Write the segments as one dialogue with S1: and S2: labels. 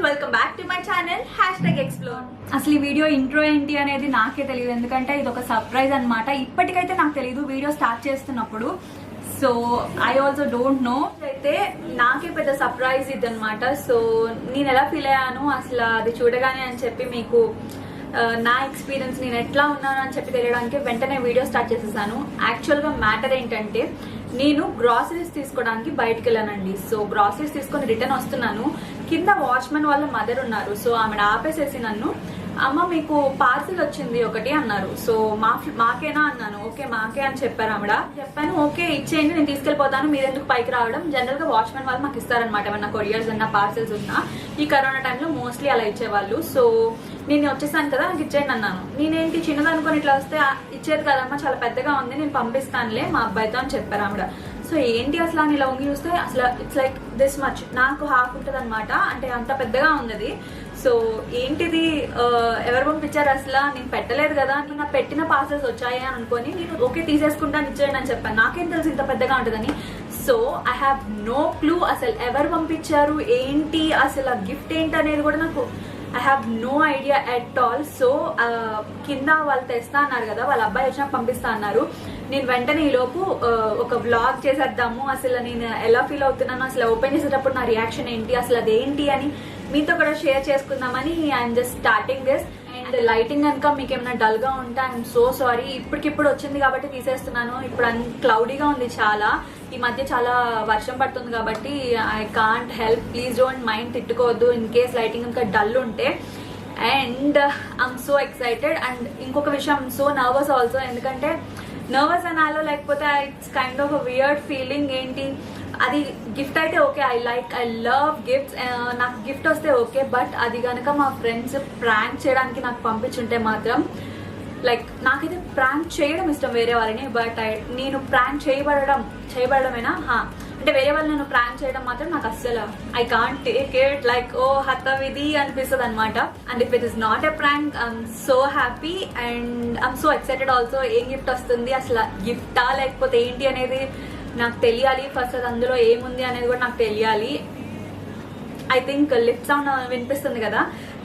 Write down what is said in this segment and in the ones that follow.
S1: Welcome back to my channel #explore.
S2: అసలు ఈ video intro ఏంటి అనేది నాకే తెలియదు, ఎందుకంటే ఇది ఒక సర్ప్రైజ్ అన్నమాట. ఇప్పటికైతే నాకు తెలియదు వీడియో స్టార్ట్ చేస్తున్నప్పుడు. So I also don't know. అయితే నాకే పెద్ద సర్ప్రైజ్ ఇది అనమాట. సో నేను ఎలా ఫీల్ అయ్యాను అసలు అది చూడగానే అని చెప్పి మీకు నా ఎక్స్పీరియన్స్ నేను ఎట్లా ఉన్నాను అని చెప్పి తెలియడానికి వెంటనే వీడియో స్టార్ట్ చేసేసాను. యాక్చువల్గా మ్యాటర్ ఏంటంటే నేను గ్రాసరీస్ తీసుకోవడానికి బయటకు వెళ్ళానండి. సో గ్రాసరీస్ తీసుకొని రిటర్న్ వస్తున్నాను. కింద వాచ్మెన్ వాళ్ళ మదర్ ఉన్నారు. సో ఆమె ఆపేసేసి నన్ను, అమ్మ మీకు పార్సిల్ వచ్చింది ఒకటి అన్నారు. సో మాకేనా అన్నాను. ఓకే మాకే అని చెప్పారు ఆవిడ. చెప్పాను ఓకే ఇచ్చేయండి నేను తీసుకెళ్ళిపోతాను, మీరెందుకు పైకి రావడం. జనరల్ గా వాచ్మెన్ వాళ్ళు మాకు ఇస్తారనమాట ఏమన్నా కొరియర్స్ ఉన్నా పార్సిల్స్ ఉన్నా. ఈ కరోనా టైంలో మోస్ట్లీ అలా ఇచ్చేవాళ్ళు. సో నేను వచ్చేసాను కదా నాకు ఇచ్చేయండి అన్నాను. నేనేంటి చిన్నదనుకొని ఇట్లా వస్తే ఇచ్చేది కదమ్మా చాలా పెద్దగా ఉంది నేను పంపిస్తానులే మా అబ్బాయితో అని చెప్పారు ఆవిడ. సో ఏంటి అసలు అని ఇలా ఉంగి చూస్తే అసలు ఇట్స్ లైక్ దిస్ మచ్, నాకు హాఫ్ ఉంటుంది అనమాట, అంటే అంత పెద్దగా ఉంది. సో ఏంటిది ఎవరు పంపించారు అసలు, నేను పెట్టలేదు కదా, నేను పెట్టిన పార్సల్స్ వచ్చాయి అని అనుకొని నేను ఓకే తీసేసుకుంటాను ఇచ్చేయండి అని చెప్పాను. నాకేం తెలుసు ఇంత పెద్దగా ఉంటుందని. So I have no clue అసలు ఎవరు పంపించారు ఏంటి అసలు ఆ గిఫ్ట్ ఏంటి అనేది కూడా నాకు I have no idea at all. So కింద వాళ్ళు తెస్తా అన్నారు కదా, వాళ్ళ అబ్బాయి వచ్చినా పంపిస్తా అన్నారు. నేను వెంటనే ఈలోపు ఒక వ్లాగ్ చేసేద్దాము, అసలు నేను ఎలా ఫీల్ అవుతున్నాను, అసలు ఓపెన్ చేసేటప్పుడు నా రియాక్షన్ ఏంటి, అసలు అదేంటి అని మీతో కూడా షేర్ చేసుకుందామని I'm just starting this. And lighting కనుక మీకు ఏమైనా డల్ గా ఉంటే ఐఎమ్ సో సారీ. ఇప్పటికిప్పుడు వచ్చింది కాబట్టి తీసేస్తున్నాను. ఇప్పుడు క్లౌడీగా ఉంది చాలా, ఈ మధ్య చాలా వర్షం పడుతుంది కాబట్టి I can't help, please don't mind, తిట్టుకోవద్దు in case lighting కనుక డల్ ఉంటే. And I'm so excited. And ఇంకొక విషయం ఐఎమ్ సో నర్వస్ ఆల్సో, ఎందుకంటే నర్వస్ అనాలో లేకపోతే it's kind of a weird feeling. ఏంటి అది గిఫ్ట్ అయితే ఓకే, ఐ లవ్ గిఫ్ట్స్, నాకు గిఫ్ట్ వస్తే ఓకే. బట్ అది కనుక మా ఫ్రెండ్స్ ప్రాంక్ చేయడానికి నాకు పంపించుంటే మాత్రం లైక్ నాకైతే ప్రాంక్ చేయడం ఇష్టం వేరే వాళ్ళని, బట్ నేను ప్రాంక్ చేయబడమేనా అంటే వేరే వాళ్ళు నేను ప్రాంక్ చేయడం మాత్రం నాకు అస్సలు I can't take it, like oh హతవిధి అనిపిస్తుంది అనమాట. And if it is not a prank I'm so happy and I'm so excited also. ఏం గిఫ్ట్ వస్తుంది అసలు, గిఫ్టా లేకపోతే ఏంటి అనేది నాకు తెలియాలి. ఫస్ట్ అది అందులో ఏముంది అనేది కూడా నాకు తెలియాలి. ఐ థింక్ లిఫ్ట్ సౌండ్ వినిపిస్తుంది కదా,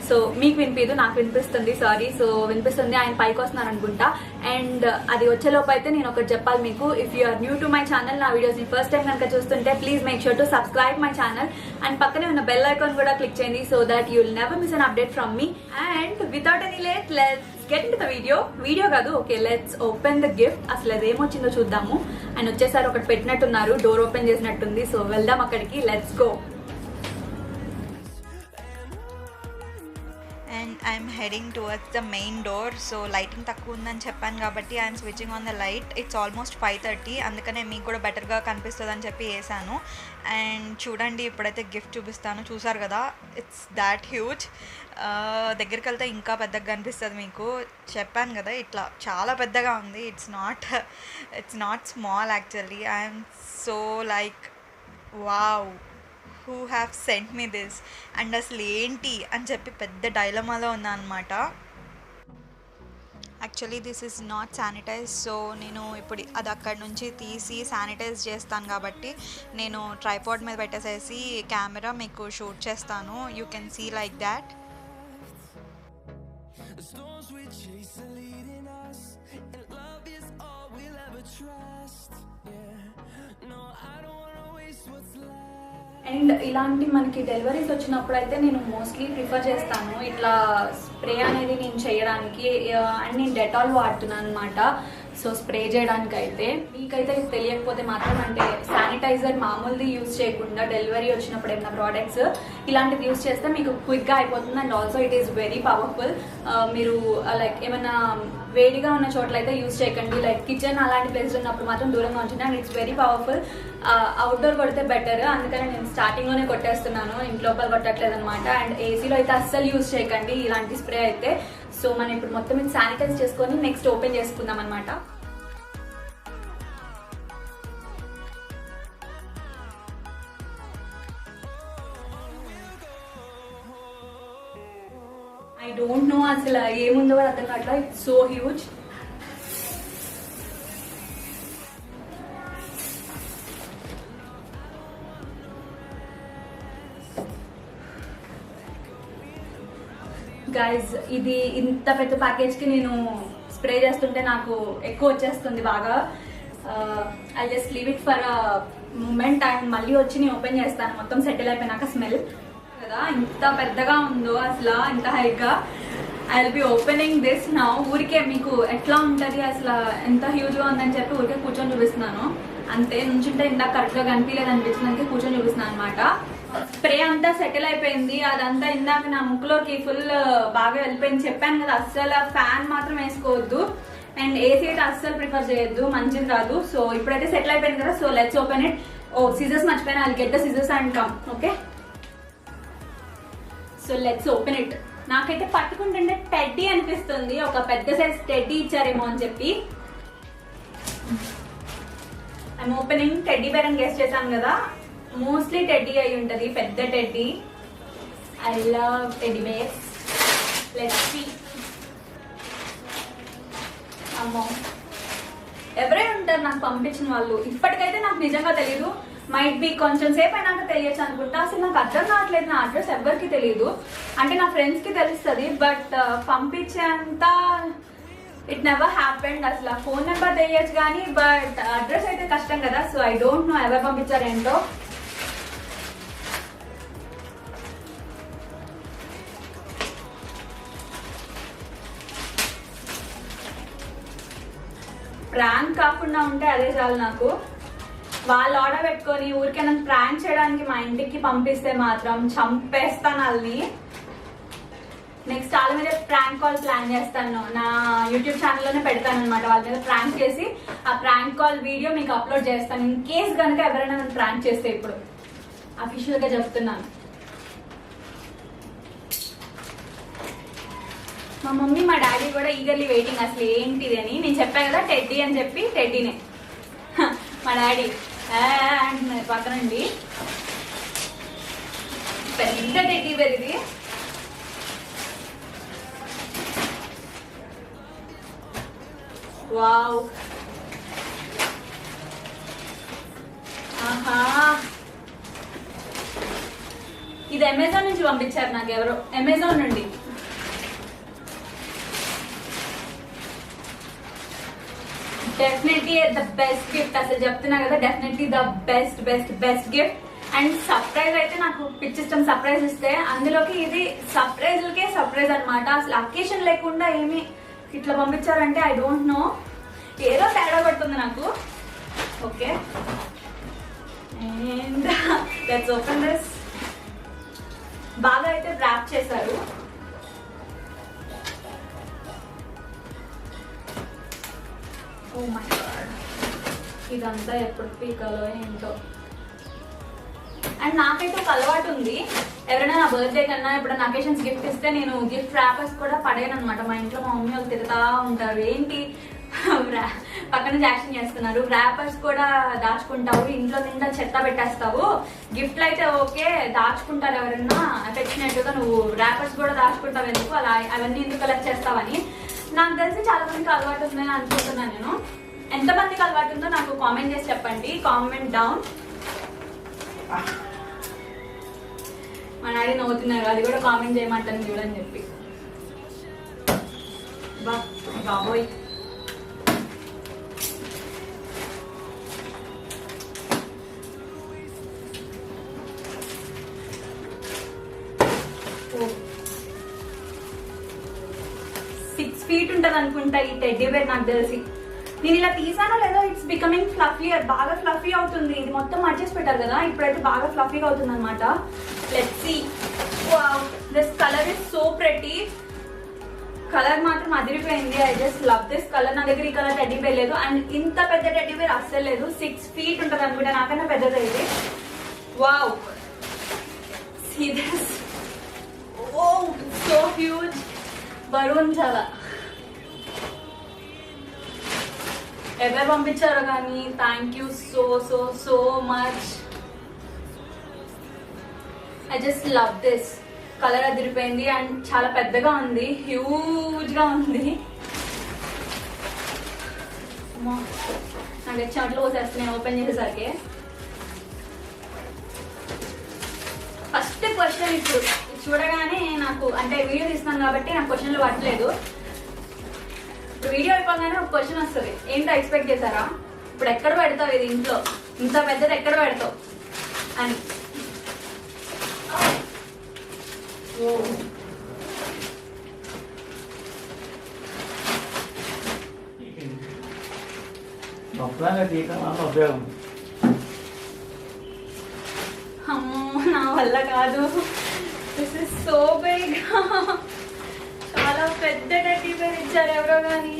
S2: సో మీకు వినిపించదు నాకు వినిపిస్తుంది, సారీ. సో వినిపిస్తుంది, ఆయన పైకి వస్తున్నారు అనుకుంటా. అండ్ అది వచ్చేలోపు అయితే నేను ఒకటి చెప్పాలి మీకు. If you are new to my channel, నా వీడియోస్ ని ఫస్ట్ టైం కనుక చూస్తుంటే please make sure to subscribe my channel and పక్కనే ఉన్న బెల్ ఐకాన్ కూడా క్లిక్ చేయండి, so that you will never miss an update from me. And without any late let's get into the video కాదు, okay let's open the gift. అసలు అదేమొచ్చిందో చూద్దాము. ఆయన వచ్చేసారి ఒకటి పెట్టినట్టున్నారు, డోర్ ఓపెన్ చేసినట్టుంది. సో వెళ్దాం అక్కడికి, let's go.
S3: And I'm heading towards the main door. So lighting తక్కువ ఉందని చెప్పాను కాబట్టి I'm switching on the light. It's almost 5:30, అందుకనే మీకు కూడా బెటర్గా కనిపిస్తుంది అని చెప్పి వేసాను. అండ్ చూడండి ఇప్పుడైతే గిఫ్ట్ చూపిస్తాను. చూసారు కదా ఇట్స్ దాట్ హ్యూజ్. దగ్గరికి వెళ్తే ఇంకా పెద్దగా కనిపిస్తుంది మీకు. చెప్పాను కదా ఇట్లా చాలా పెద్దగా ఉంది. It's not small actually. I'm so like wow, who have sent me this and అసలు ఏంటి అని చెప్పి పెద్ద డైలమాలో ఉన్నా అనమాట. Actually this is not sanitize. So నేను ఇప్పుడు అది అక్కడ నుంచి తీసి శానిటైజ్ చేస్తాను కాబట్టి నేను ట్రైపాడ్ మీద పెట్టేసేసి కెమెరా మీకు షూట్ చేస్తాను. You can see like that.
S2: And ఇలాంటి మనకి డెలివరీస్ వచ్చినప్పుడు అయితే నేను మోస్ట్లీ ప్రిఫర్ చేస్తాను ఇట్లా స్ప్రే అనేది నేను చేయడానికి. అండ్ నేను డెటాల్ వాడుతున్నాను అనమాట. సో స్ప్రే చేయడానికి అయితే మీకైతే తెలియకపోతే మాత్రం, అంటే శానిటైజర్ మామూలుది యూజ్ చేయకుండా డెలివరీ వచ్చినప్పుడు ఏమైనా ప్రోడక్ట్స్ ఇలాంటివి యూజ్ చేస్తే మీకు క్విక్గా అయిపోతుంది. And also it is very powerful. మీరు లైక్ ఏమైనా వేడిగా ఉన్న చోట్ల అయితే యూజ్ చేయకండి, లైక్ కిచెన్ అలాంటి ప్లేస్ ఉన్నప్పుడు మాత్రం దూరంగా ఉంచండి. And it's very powerful. Outdoor కొడితే బెటర్, అందుకని నేను స్టార్టింగ్లోనే కొట్టేస్తున్నాను, ఇంట్లోపల కొట్టట్లేదు అనమాట. అండ్ ఏసీలో అయితే అస్సలు యూజ్ చేయకండి ఇలాంటి స్ప్రే అయితే. సో మనం ఇప్పుడు మొత్తం ఇది శానిటైజ్ చేసుకొని నెక్స్ట్ ఓపెన్ చేసుకుందాం అనమాట. ఐ డోంట్ నో అసలు ఏముందో కూడా అర్థం కావట్లేదు. It's so huge. గైజ్ ఇది ఇంత పెద్ద ప్యాకేజ్కి నేను స్ప్రే చేస్తుంటే నాకు ఎక్కువ వచ్చేస్తుంది బాగా. I just leave it for a moment and మళ్ళీ వచ్చి నేను ఓపెన్ చేస్తాను మొత్తం సెటిల్ అయిపోయినాక. స్మెల్ కదా ఇంత పెద్దగా ఉందో అసలు, ఇంత హైగా. I will be opening this now. ఊరికే మీకు ఎట్లా ఉంటుంది అసలు, ఎంత హ్యూజ్గా ఉందని చెప్పి ఊరికే కూర్చొని చూపిస్తున్నాను అంతే. నుంచుంటే ఇందాక కరెక్ట్గా కనిపించలేదు అనిపించిందానికి కూర్చొని చూపిస్తున్నాను అనమాట. స్ప్రే అంతా సెటిల్ అయిపోయింది, అదంతా ఇందాక నా ముక్కులోకి ఫుల్ బాగా వెళ్ళిపోయింది. చెప్పాను కదా అస్సలు ఫ్యాన్ మాత్రం వేసుకోవద్దు అండ్ ఏసీ అయితే అస్సలు ప్రిఫర్ చేయొద్దు, మంచిది కాదు. సో ఇప్పుడైతే సెటిల్ అయిపోయింది కదా, సో లెట్స్ ఓపెన్ ఇట్. ఓ సిజర్స్ మర్చిపోయినా, I get the scissors and come. Okay, so let's open it. నాకైతే పట్టుకుంటుంటే టెడ్డీ అనిపిస్తుంది, ఒక పెద్ద సైజ్ టెడ్డీ ఇచ్చారేమో అని చెప్పి. I'm opening. టెడ్డీ బేర్ అని గెస్ చేశాను కదా, మోస్ట్లీ టెడ్డీ అయి ఉంటుంది, పెద్ద teddy. I love teddy bears. Let's see. అమ్మో, ఎవరే ఉంటారు నాకు పంపించిన వాళ్ళు? ఇప్పటికైతే నాకు నిజంగా తెలీదు. మైట్ బి కొంచెం సేపు అయినాక తెలియచ్చు అనుకుంటా. అసలు నాకు అర్థం కావట్లేదు, నా అడ్రస్ ఎవరికి తెలియదు. అంటే నా ఫ్రెండ్స్కి తెలుస్తుంది, బట్ పంపించేంత ఇట్ నెవర్ హ్యాపెండ్. అసలు ఫోన్ నెంబర్ తెలియచ్చు కానీ బట్ అడ్రస్ అయితే కష్టం కదా. సో ఐ డోంట్ నో ఎవరు పంపించారు ఏంటో. ప్రాంక్ కాకుండా ఉంటే అదే చాలు నాకు. వాళ్ళు ఆర్డర్ పెట్టుకొని ఊరికే నన్ను ప్రాంక్ చేయడానికి మా ఇంటికి పంపిస్తే మాత్రం చంపేస్తాను వాళ్ళని. నెక్స్ట్ వాళ్ళ మీద ప్రాంక్ కాల్ ప్లాన్ చేస్తాను, నా యూట్యూబ్ ఛానల్లోనే పెడతాను అనమాట. వాళ్ళ మీద ప్రాంక్ చేసి ఆ ప్రాంక్ కాల్ వీడియో మీకు అప్లోడ్ చేస్తాను. ఇన్ కేస్ కనుక ఎవరైనా నన్ను ప్రాంక్ చేస్తే, ఇప్పుడు అఫీషియల్గా చెప్తున్నాను. మా మమ్మీ మా డాడీ కూడా ఈగర్లీ వెయిటింగ్ అసలు ఏంటిది అని. నేను చెప్పాను కదా టెడ్డీ అని చెప్పి, టెడ్డీనే. మా డాడీ అంటున్నారు పక్కనండి. పెద్ద టెడ్డీ బేర్ ఇది. వావ్, ఆహా, ఇది అమెజాన్ నుంచి పంపించారు నాకు ఎవరో, అమెజాన్ నుండి. డెఫినెట్లీ ద బెస్ట్ గిఫ్ట్, అసలు చెప్తున్నా కదా, definitely the best best best gift. And surprise అయితే నాకు పిచ్చిష్టం సర్ప్రైజ్ ఇస్తే. అందులోకి ఇది సర్ప్రైజ్లకే సర్ప్రైజ్ అనమాట. అసలు అకేషన్ లేకుండా ఏమి ఇట్లా పంపించారంటే ఐ డోంట్ నో, ఏదో తేడా పడుతుంది నాకు. Okay, and let's open this. బాగా అయితే ర్యాప్ చేశారు. ఓ మై గాడ్, ఇదంతా ఎప్పుడు పీకాలో ఏంటో. అండ్ నాకైతే ఒక అలవాటు ఉంది, ఎవరైనా నా బర్త్డే కన్నా ఎప్పుడైనా అకేషన్స్ గిఫ్ట్ ఇస్తే నేను గిఫ్ట్ ర్యాపర్స్ కూడా పడేయను అనమాట. మా ఇంట్లో మా మమ్మీ వాళ్ళు తిరుగుతా ఉంటారు, ఏంటి పక్కన యాక్షన్ చేస్తున్నారు, ర్యాపర్స్ కూడా దాచుకుంటావు, ఇంట్లో నిండా చెత్త పెట్టేస్తావు, గిఫ్ట్లు అయితే ఓకే దాచుకుంటారు ఎవరన్నా అఫెక్షనేట్గా, నువ్వు ర్యాపర్స్ కూడా దాచుకుంటావు ఎందుకు, అలా అవన్నీ ఎందుకు కలెక్ట్ చేస్తావని. నాకు తెలిసి చాలా మందికి అలవాటు ఉందని అనుకుంటున్నాను నేను. ఎంతమందికి అలవాటు ఉందో నాకు కామెంట్ చేసి చెప్పండి, కామెంట్ డౌన్. మా డాడీ నవ్వుతున్నారు, అది కూడా కామెంట్ చేయమంటాను చూడని చెప్పి. బాబోయ్, ఓ 6 feet ఉంటుంది అనుకుంటా ఈ టెడ్డీ బేర్ నాకు తెలిసి. నేను ఇలా తీసానో లేదో, ఇట్స్ బికమింగ్ ఫ్లఫీ, బాగా ఫ్లఫీ అవుతుంది. ఇది మొత్తం అడ్జస్ట్ పెట్టారు కదా, ఇప్పుడైతే బాగా ఫ్లఫీగా అవుతుంది అనమాట. Let's see. Wow, this colour is so pretty. Colour మాత్రం అదిరిపోయింది. I just love this colour. నా దగ్గర ఈ కలర్ టెడ్డీ బేర్ లేదు, అండ్ ఇంత పెద్ద టెడ్డీ బేర్ అస్సలు లేదు. 6 feet ఉంటుంది అనుకుంటా, నాకన్నా పెద్దది ఇది. Wow, see this. Oh so huge, బరువు చాలా. ఎవరు పంపించారో కానీ thank you so so so much. I just love this colour. అదిరిపోయింది అండ్ చాలా పెద్దగా ఉంది, హ్యూజ్ గా ఉంది. నాకు చెట్లు పోసేస్తున్నాయి ఓపెన్ చేసేసరికి. ఫస్ట్ క్వశ్చన్ ఇప్పుడు చూడగానే నాకు అంటే వీడియో తీస్తున్నాను కాబట్టి నాకు క్వశ్చన్లు పట్టలేదు. ఇప్పుడు వీడియో అయిపోగానే ఒక క్వశ్చన్ వస్తుంది, ఏంటో ఎక్స్పెక్ట్ చేశారా? ఇప్పుడు ఎక్కడ పెడతావు ఇది ఇంట్లో, ఇంత పెద్దది ఎక్కడ పెడతావు అని.
S4: ఉపయోగం
S2: అమ్మో నా వల్ల కాదు. This is so big. చాలా పెద్ద టెడ్డీ బేర్ ఇచ్చారు ఎవరో కానీ.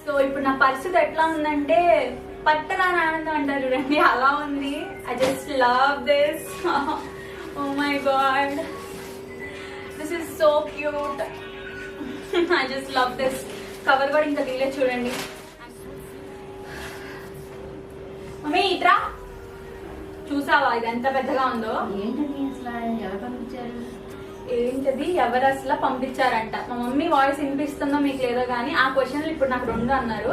S2: సో ఇప్పుడు నా పరిస్థితి ఎట్లా ఉందంటే పట్టరాని ఆనందం అంటారు చూడండి, అలా ఉంది. I just love this. Oh my god, this is so cute. I just love this. Cover కూడా ఇంకా తీయలేదు చూడండి. మమ్మీ ఇట్రా, చూసావా ఇది ఎంత పెద్దగా ఉందో?
S5: ఏంటది అసలు ఎవరు పంపించారు?
S2: ఏంటది ఎవరు అసలు పంపించారంట. మా మమ్మీ వాయిస్ వినిపిస్తుందో మీకు లేదో కానీ ఆ క్వశ్చన్లు ఇప్పుడు నాకు 2 అన్నారు.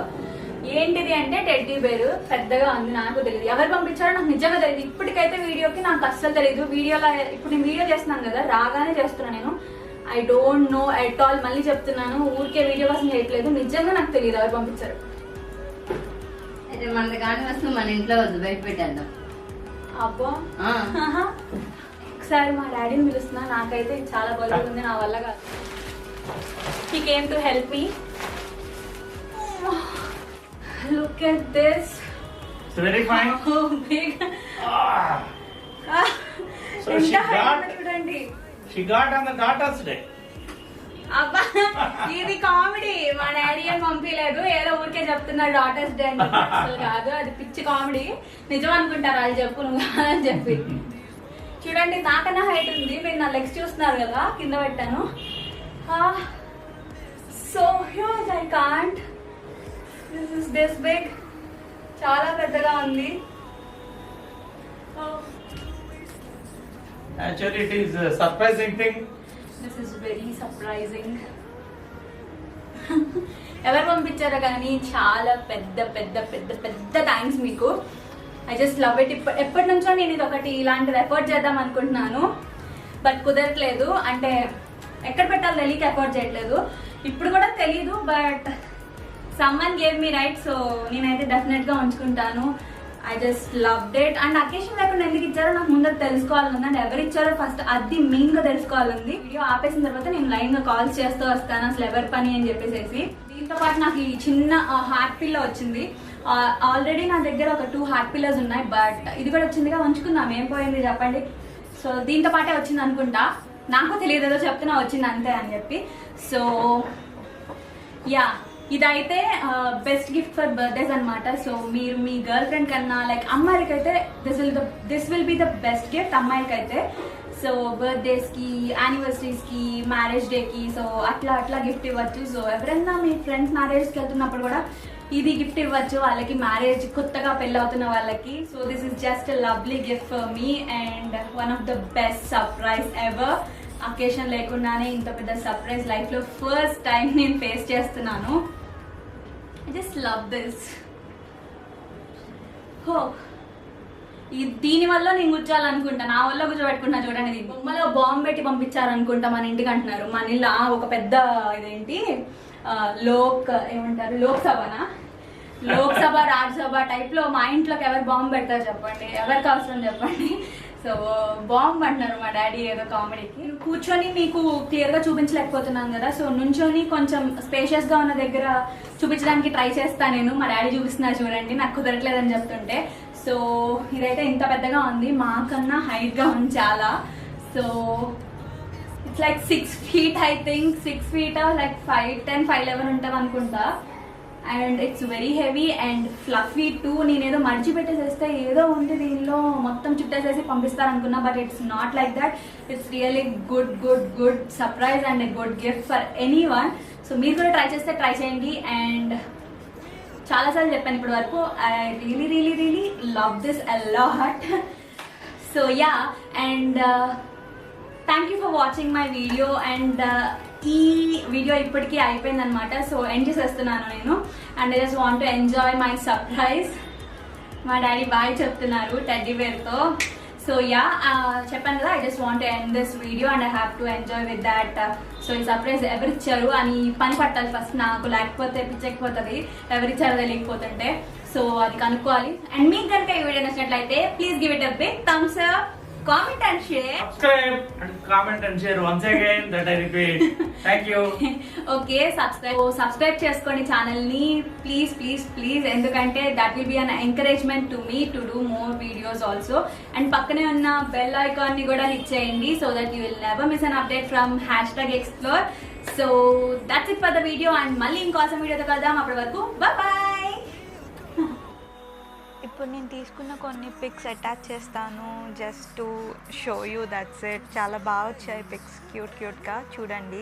S2: ఏంటిది అంటే టెడ్డీ బేర్ పెద్దగా ఉంది, నాకు తెలియదు. ఎవరు పంపించారో నాకు నిజంగా తెలియదు. ఇప్పటికైతే వీడియోకి నాకు అస్సలు తెలియదు. వీడియోలో ఇప్పుడు నేను వీడియో చేస్తున్నాను కదా, రాగానే చేస్తున్నాను నేను. I don't know at all. మళ్ళీ చెప్తున్నాను, ఊరికే వీడియో కోసం చేయట్లేదు. నిజంగా నాకు తెలియదు ఎవరు పంపించారు.
S5: అయితే మనది కానీ వస్తుంది, మన ఇంట్లో వద్దు, బయట పెట్టేద్దాం.
S2: అబ్బో ఒకసారి మా డాడీని పిలుస్తున్నా. నాకైతే చాలా బరువు ఉంది, నా వల్ల కాదు. He came to help me. Look at this.
S4: It's very fine. So
S2: చూడండి.
S4: she got on the Daughter's Day.
S2: అబ్బా ఇది కామెడీ. మా డాడీ ఏం పంపించలేదు, ఏదో ఊరికే చెప్తున్నారు డాటర్స్ డే అని. అసలు కాదు, అది పిచ్చి కామెడీ. నిజం అనుకుంటారు వాళ్ళు, చెప్పు నువ్వు కాదని చెప్పి. చూడండి నాకన్నా హైట్ ఉంది. మీరు నా లెగ్స్ చూస్తున్నారు కదా, కింద పెట్టాను. So huge, I can't. This is this big. చాలా పెద్దగా ఉంది.
S4: Actually, it is a surprising thing.
S2: This is very surprising. ఎవరు పంపించారో కానీ చాలా పెద్ద పెద్ద పెద్ద పెద్ద థ్యాంక్స్ మీకు. I just love it. ఎప్పటి నుంచో నేను ఇది ఒకటి ఇలాంటిది ఎఫర్ట్ చేద్దాం అనుకుంటున్నాను, బట్ కుదరట్లేదు. అంటే ఎక్కడ పెట్టాలో తెలియక ఎఫర్ట్ చేయట్లేదు. ఇప్పుడు కూడా తెలీదు, but someone gave me right. So నేనైతే డెఫినెట్గా ఉంచుకుంటాను. I just loved it. And occasion లేకుండా ఎందుకు ఇచ్చారో నాకు ముందర తెలుసుకోవాలని, అండ్ ఎవరు ఇచ్చారో ఫస్ట్ అది మెయిన్ గా తెలుసుకోవాలంది. వీడియో ఆపేసిన తర్వాత నేను లైన్ గా కాల్స్ చేస్తూ వస్తాను, అసలు ఎవరి పని అని చెప్పేసి. దీంతో పాటు నాకు ఈ చిన్న హార్ట్ పిల్లో వచ్చింది. ఆల్రెడీ నా దగ్గర ఒక 2 హార్ట్ పిల్లర్స్ ఉన్నాయి, బట్ ఇది కూడా వచ్చిందిగా, ఉంచుకుందాం. ఏం పోయింది చెప్పండి. సో దీంతో పాటే వచ్చింది అనుకుంటా, నాకు తెలియదు, ఏదో చెప్తున్నా వచ్చింది అంతే అని చెప్పి. సో యా, ఇదైతే బెస్ట్ గిఫ్ట్ ఫర్ బర్త్డేస్ అనమాట. సో మీరు మీ గర్ల్ ఫ్రెండ్ కన్నా లైక్ అమ్మాయిలకైతే this will be the best gift అమ్మాయిలకైతే. సో బర్త్డేస్కి, యానివర్సరీస్కి, మ్యారేజ్ డేకి, సో అట్లా అట్లా గిఫ్ట్ ఇవ్వచ్చు. సో ఎవరైనా మీ ఫ్రెండ్స్ మ్యారేజ్కి వెళ్తున్నప్పుడు కూడా ఇది గిఫ్ట్ ఇవ్వచ్చు వాళ్ళకి, మ్యారేజ్ కొత్తగా పెళ్ళి అవుతున్న వాళ్ళకి. So this is just a lovely gift for me and one of the best surprise ever. Occasion లేకుండానే ఇంత పెద్ద సర్ప్రైజ్ లైఫ్లో ఫస్ట్ టైం నేను ఫేస్ చేస్తున్నాను. I just love this. హో, దీని వల్ల నేను కూర్చోాలనుకుంటా, నా వల్ల కూర్చోబెట్టుకుంటా. చూడండి, ఇది బొమ్మలో బాంబు పెట్టి పంపించారనుకుంటా మన ఇంటికి అంటున్నారు. మన ఇల్లు ఒక పెద్ద ఇదేంటి ఏమంటారు, లోక్సభ రాజ్యసభ టైప్ లో మా ఇంట్లోకి ఎవరు బాంబు పెడతారు చెప్పండి, ఎవరికి అవసరం చెప్పండి. సో బాంబు అంటున్నారు మా డాడీ ఏదో కామెడీకి. కూర్చొని మీకు క్లియర్ గా చూపించలేకపోతున్నాను కదా, సో నుంచొని కొంచెం స్పేషియస్ గా ఉన్న దగ్గర చూపించడానికి ట్రై చేస్తాను నేను. మా డాడీ చూపిస్తున్నారు చూడండి, నాకు కుదరట్లేదని చెప్తుంటే. సో ఇదైతే ఇంత పెద్దగా ఉంది, మాకన్నా హైట్ గా ఉంది చాలా. So it's like 6 feet, I think 6 feet like 5'10", 5'11" ఉంటుంది అనుకుంటా. And it's very heavy and fluffy too. నేనేదో మర్చిపెట్టేసేస్తే ఏదో ఉంది దీనిలో మొత్తం చుట్టేసేసి పంపిస్తారనుకున్నా, but it's not like that. It's really good surprise and a good gift for anyone. So మీరు కూడా ట్రై చేస్తే ట్రై చేయండి. అండ్ చాలాసార్లు చెప్పాను ఇప్పటి వరకు, I really love this a lot. So yeah, and thank you for watching my video. And ఈ video ఇప్పటికీ అయిపోయింది అనమాట. సో ఎండ్ చేసేస్తున్నాను నేను. And I just want to enjoy my surprise. మా డాడీ బాయ్ చెప్తున్నారు టెడ్డీ బేర్తో. సో యా చెప్పాను కదా, I just want end this video and I have to enjoy with that. So ఈ సర్ప్రైజ్ ఎవరిచ్చారు అని పని పట్టాలి ఫస్ట్ నాకు, లేకపోతే పిచ్చెక్కిపోతుంది ఎవరిచ్చారో తెలియకపోతుంటే. సో అది కనుక్కోవాలి. అండ్ మీకు కనుక ఈ వీడియో నచ్చినట్లయితే please give it a big thumbs up, comment and share.
S4: Subscribe and comment and share once again that I repeat. Thank you.
S2: Okay, subscribe చేసుకోండి ఛానల్ ని ప్లీజ్ ప్లీజ్ ప్లీజ్, ఎందుకంటే that will be an encouragement to me to do more videos also. And పక్కనే ఉన్న bell icon ని కూడా hit చేయండి so that you will never miss an update from #explore. So that's it for the video and మళ్ళీ ఇంకోసం వీడియోతో కలుద్దాం. అప్పటి వరకు బాయ్.
S3: ఇప్పుడు నేను తీసుకున్న కొన్ని పిక్స్ అటాచ్ చేస్తాను just to show you, that's it. చాలా బాగా వచ్చాయి పిక్స్, క్యూట్గా చూడండి.